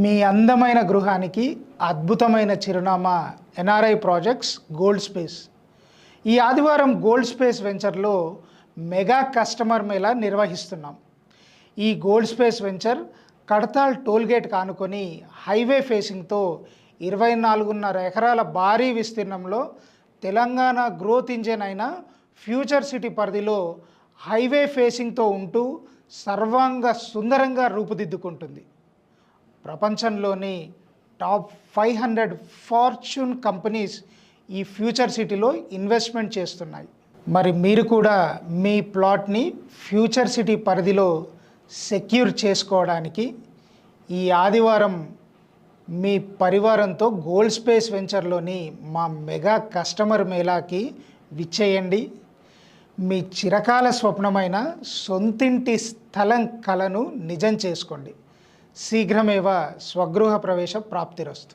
మీ అందమైన గృహానికి అద్భుతమైన చిరునామా ఎన్ఆర్ఐ ప్రాజెక్ట్స్ గోల్డ్ స్పేస్. ఈ ఆదివారం గోల్డ్ స్పేస్ వెంచర్లో మెగా కస్టమర్ మేళా నిర్వహిస్తున్నాం. ఈ gold space venture Kadthal tollgate కానుకొని హైవే ఫేసింగ్తో 24.5 ఎకరాల భారీ విస్తీర్ణంలో తెలంగాణ గ్రోత్ ఇంజిన్ అయిన ఫ్యూచర్ సిటీ పరిధిలో హైవే ఫేసింగ్తో ఉంటూ సర్వాంగ సుందరంగా రూపుదిద్దుకుంటుంది. ప్రపంచంలోని టాప్ 500 ఫార్చ్యూన్ కంపెనీస్ ఈ ఫ్యూచర్ సిటీలో ఇన్వెస్ట్మెంట్ చేస్తున్నాయి. మరి మీరు కూడా మీ ప్లాట్ని ఫ్యూచర్ సిటీ పరిధిలో సెక్యూర్ చేసుకోవడానికి ఈ ఆదివారం మీ పరివారంతో గోల్డ్ స్పేస్ వెంచర్లోని మా మెగా కస్టమర్ మేళాకి విచ్చేయండి. మీ చిరకాల స్వప్నమైన సొంతింటి స్థలం కలను నిజం చేసుకోండి. శీఘ్రమేవ స్వగృహ ప్రవేశ ప్రాప్తిరస్తు.